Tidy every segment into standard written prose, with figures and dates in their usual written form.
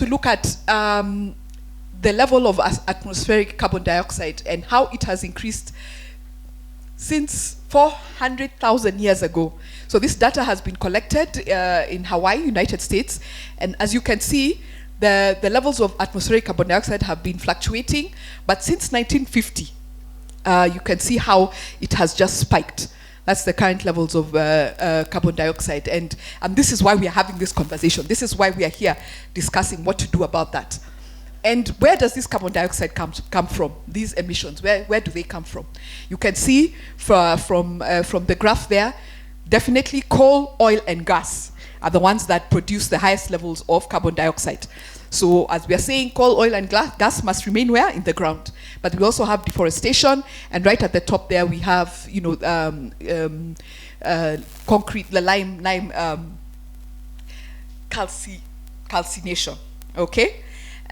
to look at the level of atmospheric carbon dioxide and how it has increased since 400,000 years ago. So this data has been collected in Hawaii, United States, and as you can see, the levels of atmospheric carbon dioxide have been fluctuating, but since 1950, you can see how it has just spiked. That's the current levels of carbon dioxide, and this is why we are having this conversation. This is why we are here discussing what to do about that. And where does this carbon dioxide come from? These emissions, where do they come from? You can see from the graph there, definitely coal, oil, and gas are the ones that produce the highest levels of carbon dioxide. So as we are saying, coal, oil, and gas must remain where? In the ground. But we also have deforestation, and right at the top there we have, you know, concrete, the lime calcination. Okay.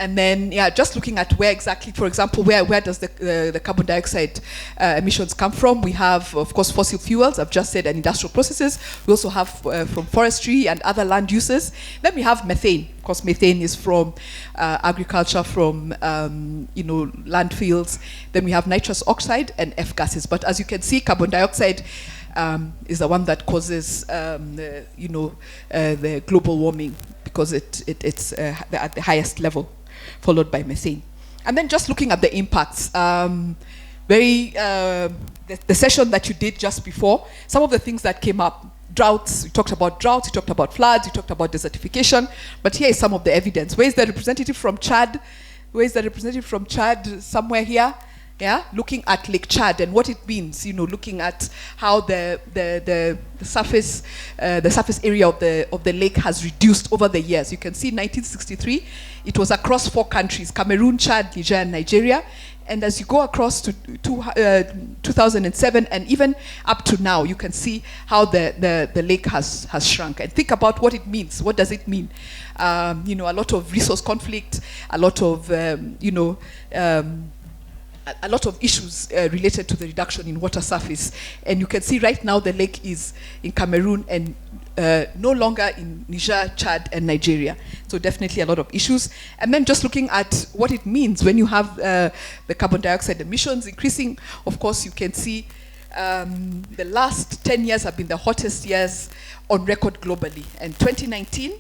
And then, yeah, just looking at where exactly, for example, where does the carbon dioxide emissions come from? We have, of course, fossil fuels, I've just said, and industrial processes. We also have from forestry and other land uses. Then we have methane. Of course, methane is from agriculture, from, you know, landfills. Then we have nitrous oxide and F gases. But as you can see, carbon dioxide is the one that causes, you know, the global warming, because it's at the highest level, followed by methane. And then just looking at the impacts, the session that you did just before, some of the things that came up, droughts, we talked about droughts, we talked about floods, we talked about desertification, but here is some of the evidence. Where is the representative from Chad? Where is the representative from Chad? Somewhere here. Yeah, looking at Lake Chad and what it means, you know, looking at how the surface area of the lake has reduced over the years. You can see 1963, it was across 4 countries: Cameroon, Chad, Niger, and Nigeria. And as you go across to 2007 and even up to now, you can see how the lake has shrunk. And think about what it means. What does it mean? You know, a lot of resource conflict, a lot of, you know, a lot of issues related to the reduction in water surface. And you can see right now the lake is in Cameroon and no longer in Niger, Chad, and Nigeria. So definitely a lot of issues. And then just looking at what it means when you have the carbon dioxide emissions increasing. Of course, you can see the last 10 years have been the hottest years on record globally. And 2019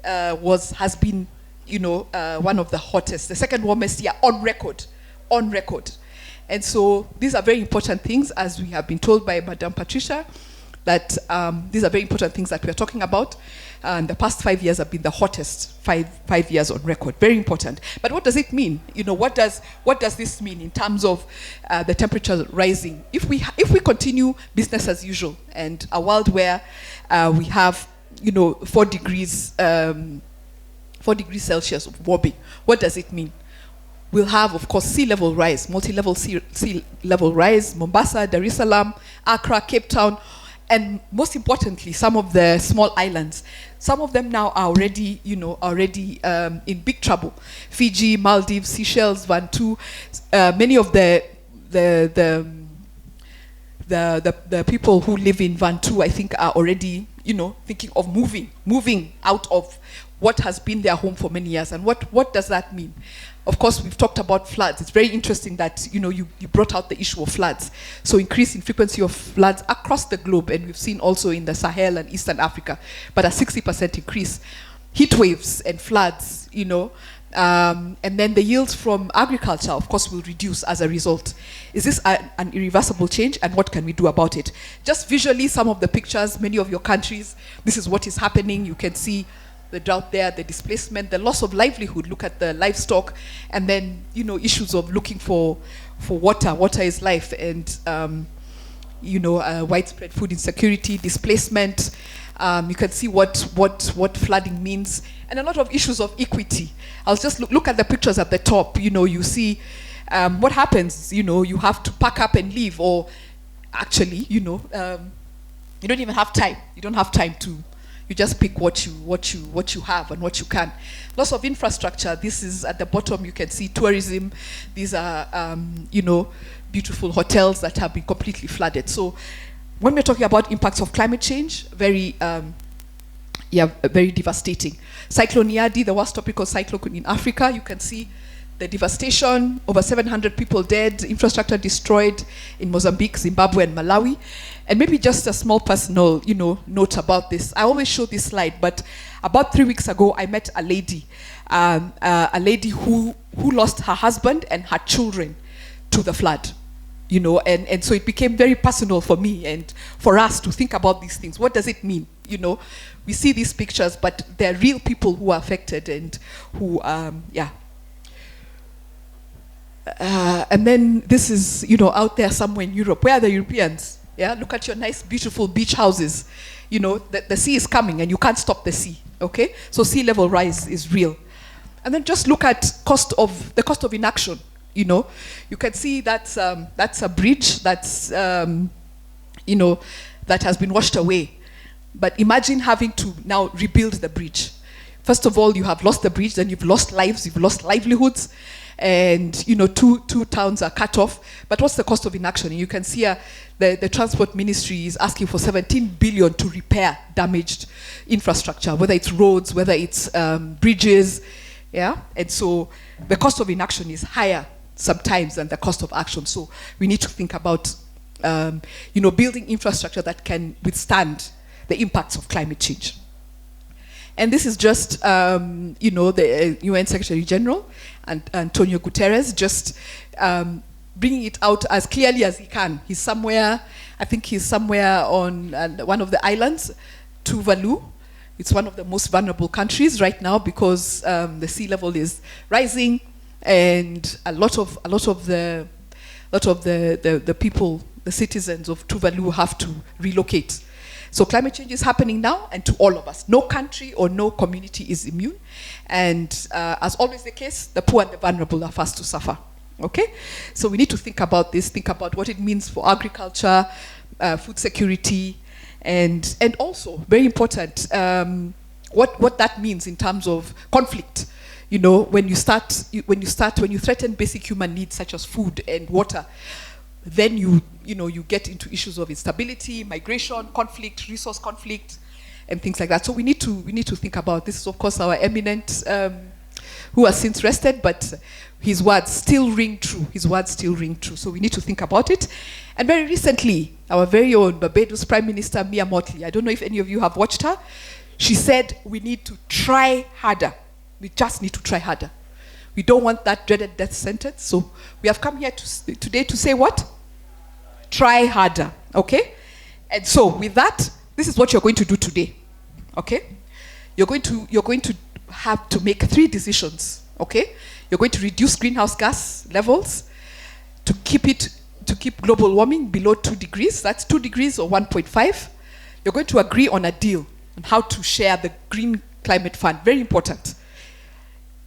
has been, you know, one of the hottest, the second warmest year on record. And so these are very important things, as we have been told by Madame Patricia, that these are very important things that we are talking about. And the past 5 years have been the hottest five years on record. Very important. But what does it mean? You know, what does this mean in terms of the temperature rising? If we continue business as usual and a world where we have, you know, 4 degrees Celsius of warming, what does it mean? We'll have, of course, sea level rise, multi-level sea level rise, Mombasa, Dar es Salaam, Accra, Cape Town, and most importantly, some of the small islands. Some of them now are already, you know, in big trouble. Fiji, Maldives, Seychelles, Vanuatu. Many of the people who live in Vanuatu, I think, are already, you know, thinking of moving out of what has been their home for many years. And what does that mean? Of course, we've talked about floods. It's very interesting that, you know, you brought out the issue of floods. So increase in frequency of floods across the globe, and we've seen also in the Sahel and Eastern Africa, but a 60% increase. Heat waves and floods, you know, and then the yields from agriculture, of course, will reduce as a result. Is this an irreversible change, and what can we do about it? Just visually, some of the pictures, many of your countries, this is what is happening. You can see the drought there, the displacement, the loss of livelihood. Look at the livestock, and then, you know, issues of looking for water. Water is life, and you know, widespread food insecurity, displacement. You can see what flooding means, and a lot of issues of equity. I'll just look at the pictures at the top. You know, you see what happens. You know, you have to pack up and leave, or actually, you know, you don't even have time. You don't have time to. You just pick what you have and what you can. Lots of infrastructure. This is at the bottom. You can see tourism. These are you know, beautiful hotels that have been completely flooded. So when we're talking about impacts of climate change, very yeah, very devastating. Cyclone Yadi, the worst tropical cyclone in Africa, you can see the devastation, over 700 people dead, infrastructure destroyed in Mozambique, Zimbabwe, and Malawi. And maybe just a small personal, note about this. I always show this slide, but about 3 weeks ago, I met a lady who lost her husband and her children to the flood. And so it became very personal for me and for us to think about these things. What does it mean? We see these pictures, but there are real people who are affected and who, and then this is, out there somewhere in Europe. Where are the Europeans? Yeah, look at your nice, beautiful beach houses. The sea is coming and you can't stop the sea, okay? So sea level rise is real. And then just look at the cost of inaction. You can see that's a bridge that's, that has been washed away. But imagine having to now rebuild the bridge. First of all, you have lost the bridge, then you've lost lives, you've lost livelihoods, and two towns are cut off. But what's the cost of inaction? And you can see the transport ministry is asking for 17 billion to repair damaged infrastructure, whether it's roads, whether it's bridges, yeah. And so the cost of inaction is higher sometimes than the cost of action. So we need to think about building infrastructure that can withstand the impacts of climate change. And this is just, the UN Secretary General and Antonio Guterres just bringing it out as clearly as he can. He's somewhere on one of the islands, Tuvalu. It's one of the most vulnerable countries right now because the sea level is rising, and a lot of the people, the citizens of Tuvalu, have to relocate. So climate change is happening now, and to all of us. No country or no community is immune. And as always the case, the poor and the vulnerable are first to suffer. Okay? So we need to think about this, think about what it means for agriculture, food security, and also, very important, what that means in terms of conflict. When you threaten basic human needs such as food and water, then you get into issues of instability, migration, conflict, resource conflict, and things like that. So we need to think about this. Is of course our eminent, who has since rested, but his words still ring true. So we need to think about it. And very recently, our very own Barbados Prime Minister Mia Mottley, I don't know if any of you have watched her. She said we need to try harder. We just need to try harder. We don't want that dreaded death sentence. So we have come here today to say what? Try harder, okay? And so with that, this is what you're going to do today, okay? You're going to have to make 3 decisions, okay? You're going to reduce greenhouse gas levels to keep global warming below 2 degrees. That's 2 degrees or 1.5. You're going to agree on a deal on how to share the Green Climate Fund. Very important.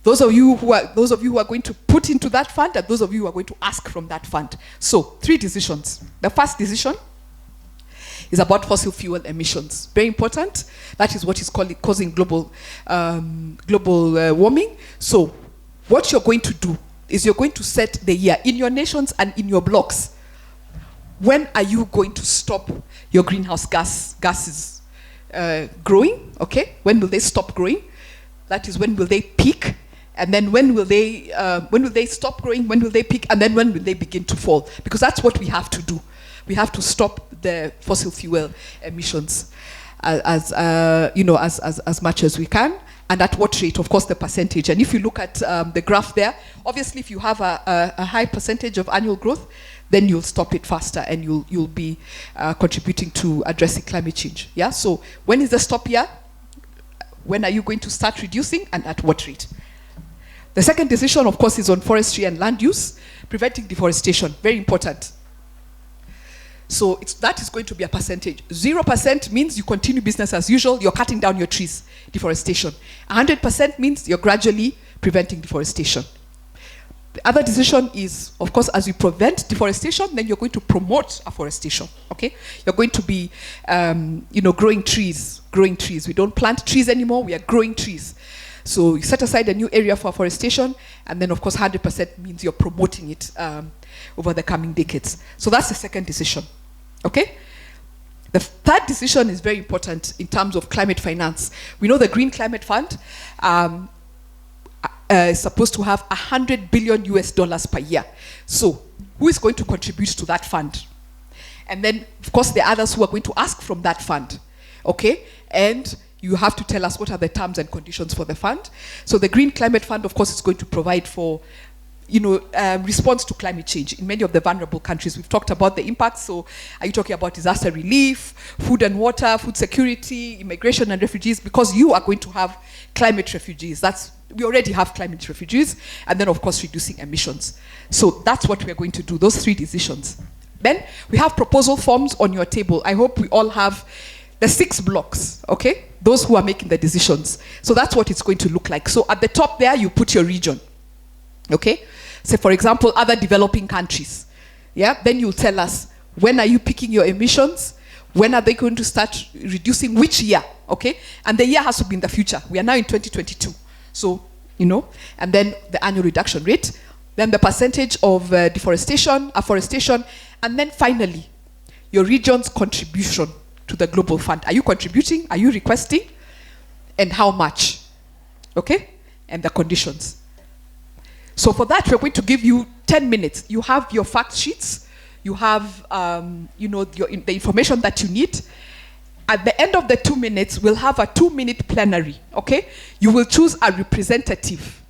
Those of you who are going to put into that fund, and those of you who are going to ask from that fund. So 3 decisions. The first decision is about fossil fuel emissions. Very important. That is what is causing global warming. So what you're going to do is you're going to set the year in your nations and in your blocks. When are you going to stop your greenhouse gases growing? Okay, when will they stop growing? That is, when will they peak? And then when will they stop growing? When will they peak? And then when will they begin to fall? Because that's what we have to do. We have to stop the fossil fuel emissions as much as we can. And at what rate? Of course, the percentage. And if you look at the graph there, obviously, if you have a high percentage of annual growth, then you'll stop it faster and you'll be contributing to addressing climate change. Yeah. So when is the stop year? When are you going to start reducing, and at what rate? The second decision, of course, is on forestry and land use, preventing deforestation. Very important. So that is going to be a percentage. 0% means you continue business as usual, you're cutting down your trees, deforestation. 100% means you're gradually preventing deforestation. The other decision is, of course, as you prevent deforestation, then you're going to promote afforestation, okay? You're going to be, growing trees. We don't plant trees anymore, we are growing trees. So you set aside a new area for afforestation, and then, of course, 100% means you're promoting it over the coming decades. So that's the second decision, okay? The third decision is very important in terms of climate finance. We know the Green Climate Fund is supposed to have $100 billion US per year. So who is going to contribute to that fund? And then, of course, there are others who are going to ask from that fund, okay? And you have to tell us what are the terms and conditions for the fund. So the Green Climate Fund, of course, is going to provide for, response to climate change in many of the vulnerable countries. We've talked about the impacts. So are you talking about disaster relief, food and water, food security, immigration and refugees? Because you are going to have climate refugees. We already have climate refugees. And then, of course, reducing emissions. So that's what we're going to do, those three decisions. Then we have proposal forms on your table. I hope we all have the 6 blocks, okay? Those who are making the decisions. So that's what it's going to look like. So at the top there, you put your region, okay? Say, for example, other developing countries. Yeah, then you'll tell us, when are you picking your emissions? When are they going to start reducing? Which year, okay? And the year has to be in the future. We are now in 2022. So, and then the annual reduction rate, then the percentage of deforestation, afforestation, and then finally, your region's contribution to the global fund. Are you contributing? Are you requesting? And how much? Okay? And the conditions. So for that, we're going to give you 10 minutes. You have your fact sheets. You have, the information that you need. At the end of the 2 minutes, we'll have a 2-minute plenary, okay? You will choose a representative,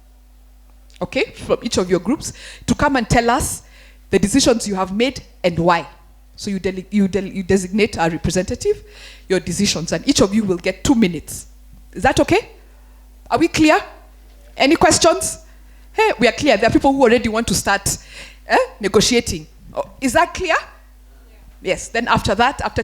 okay, from each of your groups to come and tell us the decisions you have made and why. So you designate a representative, your decisions, and each of you will get 2 minutes. Is that okay? Are we clear? Any questions? Hey, we are clear. There are people who already want to start negotiating. Oh, is that clear? Yeah. Yes. Then after that, after